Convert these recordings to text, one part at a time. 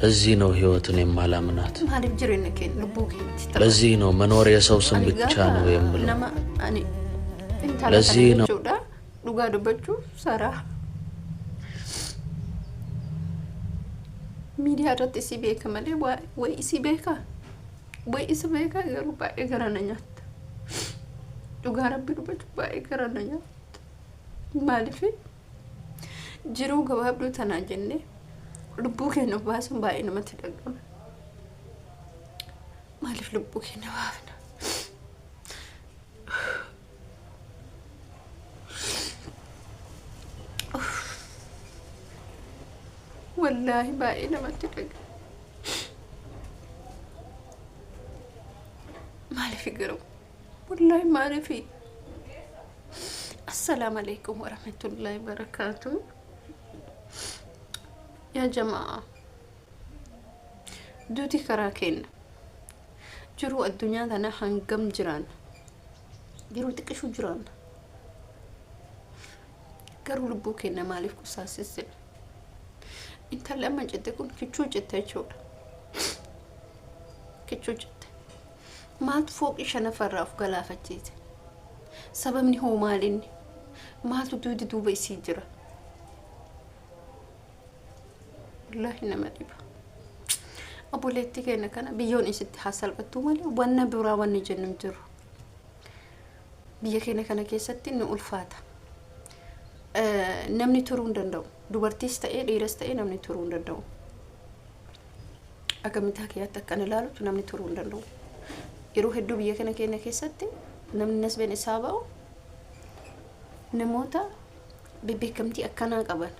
ለዚህ ነው ህይወትን የማላምናት ማለፍ ጅሬነከ ልቡክ ለዚህ ነው መኖር የሰው ስም ብቻ ነው የምለው ነማ አኒ ለዚህ ነው ዱጋ ደበቹ ሰራ ሚዲያ ረት ሲቤክ ማለ ወይ ሲቤካ ገሩ ባይ ገራነኛት ዱጋ ረብ ደበቹ ባይ ገራነኛት ማለፍ ጅሩ ገባብዱ ተናጀነ ልቡክ ነው ባስም ባይ ነው መተደገም ማለፍ ልቡክ ነው ባፍና والله باقي لما تلقى ما لي فكرة والله ما لي في السلام عليكم ورحمة الله وبركاته يا جماعة دوتي كراكين جرو الدنيا دانا هنقم جران جرو تكشو جران قروا لبوكينا ما لي في قصاص السن انت لما جدكم كيتشو جتاچو كيتشو جت ما تفوق ايش انا فراف غلافتيت سبب من هو مالني ما تدود دوبي سيجرا والله انما ديبا ابو ليتي كان بيون انت حصل بتومل وانا برا وانا جنم جرو بيا كان كيستي انه الفاته namni turuu danda'u dubartiis ta'ee dhiiras ta'ee namni turuu danda'u akkamita kiyyaatti akkan ilaalutu namni turuu danda'u yeroo hedduu biyya kana keenya keessatti namni nasbeen isaa ba'u namoota bebeekamtii akkanaa qaban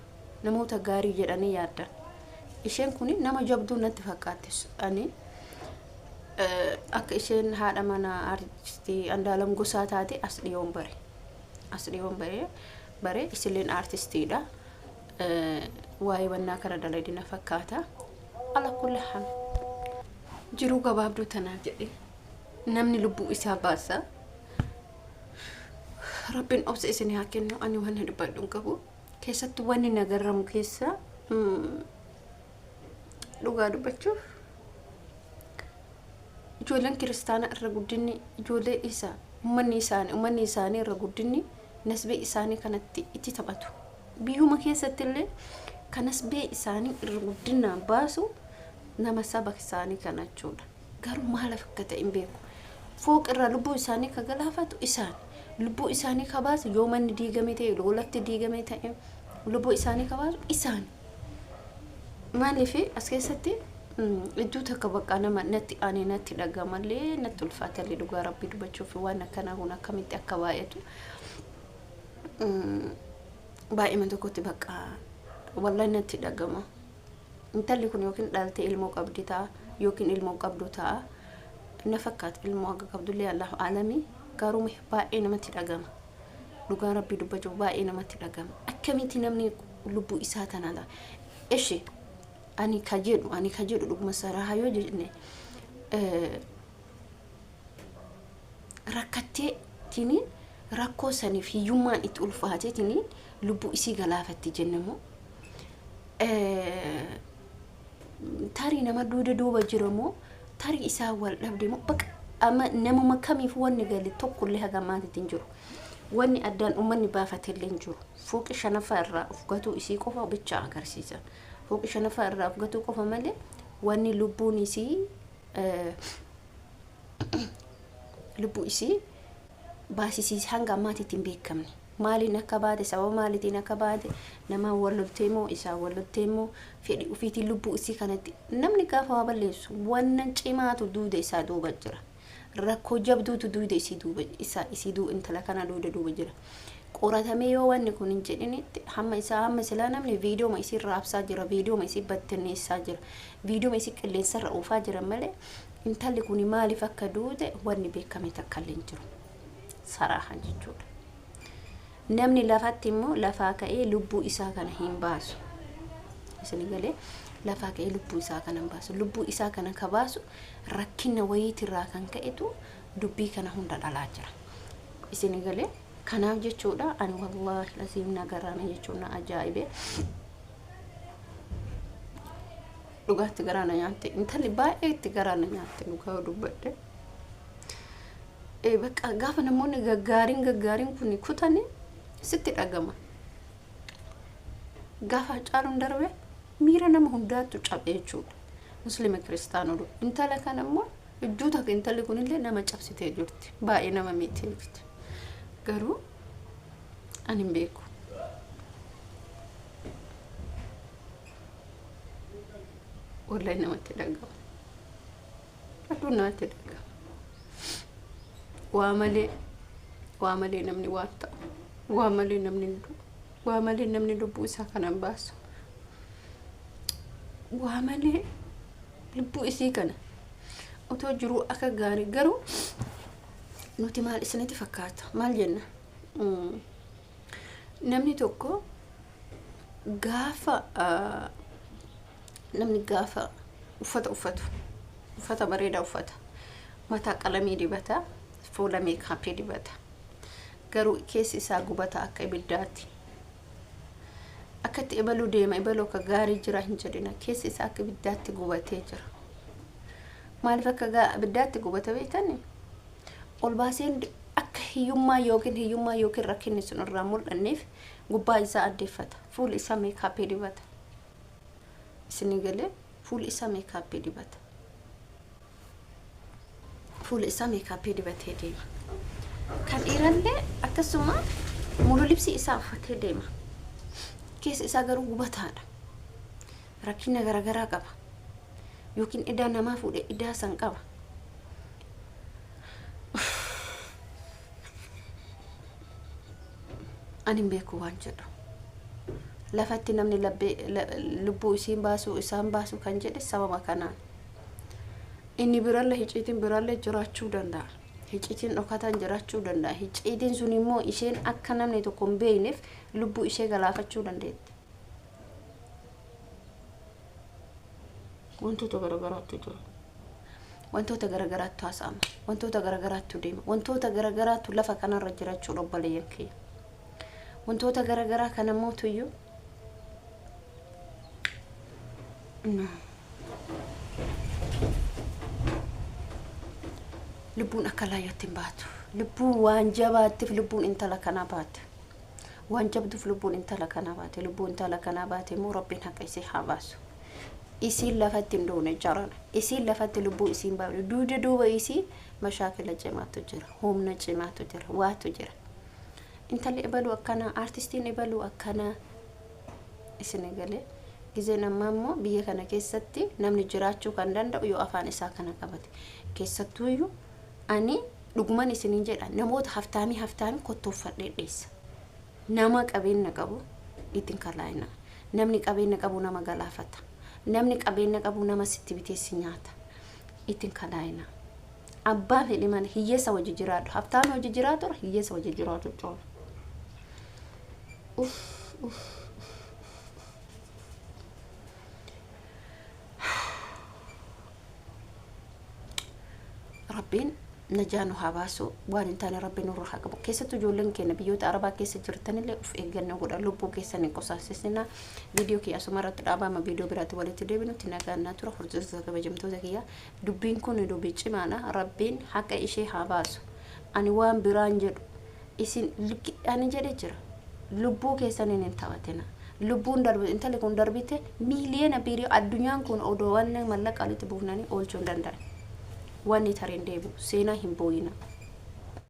namoota gaarii jedhanii yaaddan isheen kuni nama jabduu natti fakkaattis ani akka isheen haadha mana artistii Andaalam Gosaa taate as dhiyoon bare isileen artistiidha waa'ee wannaa kana dalaydina fakkaata ala kulli hal jiru gabaabduu tanaaf jedhe namni lubbuu isaa baasa rabbiin obsa isinii haa kennu ani waan dhibbadhuun qabu keessatti wanni nagarramu keessa dhugaa dubbachuuf ijoolleen kiristaana irra guddinni ijoollee isaa ummanni isaanii irra guddinni nasbee isaanii kanatti itti taphatu biyyuma keessatti illee kanasbee isaanii irra guddina baasu nama saba isaanii kana jechuudha garuu maal akka ta'e hin beeku fooq irra lubbuu isaanii ka galaafatu isaan lubbuu isaanii ka baasu yoo manni diigame ta'e loolatti diigame ta'e lubbuu isaanii ka baasu isaan maaliif as keessatti iddoo takka bakka nama natti aanee natti dhagamallee natti ulfaatallee dhugaa rabbii dubbachuuf waan akkanaa kun akkamitti akka baay'atu baay'ee man tokkotti bakka wallahi natti dhagama intalli kun yookiin dhaltee ilmoo qabdi ta'a yookiin ilmoo qabdu ta'a na fakkaat ilmoo akka qabdullee Allahu aalami garuu baay'ee namatti dhagama dhugaa rabbii dubbachuuf baay'ee namatti dhagama akkamitti namni lubbuu isaa tanaadha eshi ani kajedhu dhuguma saraa yoo jenne rakkattee tiniin rakkoo saniif hiyyummaan itti ulfaatee tiniin lubbuu isii galaafatti jennamu tarii nama duuba jiramoo tarii isaa wal dhabde moo bakka amma namuma kamiif wanni gali tokkollee hagamaatti hin jiru wanni addaan ummanni baafatee hin jiru fooqi shanaffaa irraa ufgatuu isii qofa bicha agarsiisan fooqi shanaffaa irraa ufgatuu qofa malee wanni lubbuu isii baasisiis hanga ammaatitti hin beekamne maaliin akka baate sababa maaliitiin akka baate nama wallolteemoo isaa wallolteemoo fedhi ufiitiin lubbuu isii kanatti namni gaafa waa balleessu wannan cimaatu duuda isaa duuba jira rakkoo jabduutu duuda isii duuba intala kana duuba jira qoratamee yoo wanni kun hin jedhinitti hamma silaa namni viidiyoo ma isii raabsaa jira viidiyoo ma isii battinneessaa jira viidiyoo ma isii qilleensarra oofaa jira malee intalli kun maaliif akka duude wanni beekame takkallee hin jiru sarahan jechuudha namni lafatti immoo lafaa ka'ee lubbuu isaa kana hin baasu isini galee lafaa ka'ee lubbuu isaa kana hin baasu lubbuu isaa kana ka baasu rakkina wayiitirraa kan ka'etu dubbii kana hunda dhalaa jira isini galee kanaaf jechuudha ani wallahi lasiim nagarana jechuudha ajaa'ibe dhugaatti garaana nyaatte intalli baay'ee itti garaana nyaatte dhugaa dubbadde bakka gaafa namoonni gaggaariin kun kutanii sitti dhagama gaafa caaluun darbe miira nama hundaatu cabee jechuudha muslima kiristaanota intala kana immoo iddoo takka intalli kunillee nama cabsitee jirti baay'ee nama miitee jirti garuu ani beeku wallahi namatti dhagama aduu namatti dhagama waa malee namni waan ta'u waa malee namni lubbuu isaa kanan baasu waa malee lubbuu isii kana otoo jiru akka gaarii garuu nuti maal isinitti fakkaata maal jenna namni tokko gaafa namni gaafa uffata bareeda uffata mataa qalamii dibata fuula meekaappii dibata garuu keessi isaa gubata akka ibiddaatti akkatti ibaluu deema ibaluu akka gaarii jira hin jedhina keessi isaa akka ibiddaatti gubatee jira maaliif akka ibiddaatti gubata beektani ol baaseen akka hiyyummaa yookiin rakkinni sun irraa mul'anneef gubbaa isaa addeeffata fuula isaa meekaappii dibata isinii galee fuula isaa meekaappii dibata fuula isaa meekaappii dibatee deema kan dhiirallee akkasuma mulu libsi isaa uffatee deema keessi isaa garuu gubataadha rakkina garagaraa qaba yookiin idaa namaa fuudhee idaa san qaba ani beeku waan jedhu lafatti namni lubbuu isaan baasu kan jedhe sababa kanaan inni biralle hiciitiin biralle jiraachuu danda'a hiciitiin dhokataan jiraachuu danda'a hiciitiin sun immoo isheen akka namni tokko hin beekneef lubbuu ishee galaafachuu dandeetti wantoota garagaraatu jira wantoota garagaraatu haasa'ama wantoota garagaraatu deema wantoota garagaraatu lafa kanarra jiraachuu obboleeyyan kiyya wantoota garagaraa kana mootuyyuu lubbuun akka laayyatti hin baatu lubbuun waan jabaattiif lubbuun intala kanaa baate waan jabduuf lubbuun intala kanaa baate lubbuun intala kanaa baate immoo rabbiin haqa isii haa baasu isiin lafatti hin doone jarana isiin lafatti lubbuu isiin baafne duuba isii mashaakila cimaatu jira humna cimaatu jira waatu jira intalli ibaluu akkana artistiin ibaluu akkana isin galee gizee nama immoo biyya kana keessatti namni jiraachuu kan danda'u yoo afaan isaa kana qabate keessattuuyyuu ani dhuguman isiniin jedha namoota haftaamii kottoofadhee dheessa nama qabeenya qabu ittiin kalaayina namni qabeenya qabu nama galaafata namni qabeenya qabu nama sitti biteessi nyaata ittiin kalaayina abbaa fedhe mana hiyyeessa wajji jiraatu haftaamii wajji jiraatu hiyyeessa wajji jiraatu coola Rabbiin najaanu habaasu waan intaan Rabbiin nurra haa qabu keessattuu ijoolleen keenya biyyoota arabaa keessa jirtanillee of eeggannoo godha lubbuu keessan hin qosaasisina viidiyoo kiyya asuma irratti dhaabama viidiyoo biraatti walitti deebinutti nagaannaa tura hordoftoota kabajamtoota kiyya dubbiin kun dubbii cimaadha Rabbiin haqa ishee haa baasu ani waan biraan jedhu isin ani jedhe jira lubbuu keessaniin hin taphatina lubbuun darbe intalli kun darbite miiliyoona birii addunyaan kun odoo waan mallaqa walitti buufnanii oolchuu hin danda'an wanni tareen deebu seenaa hin booyina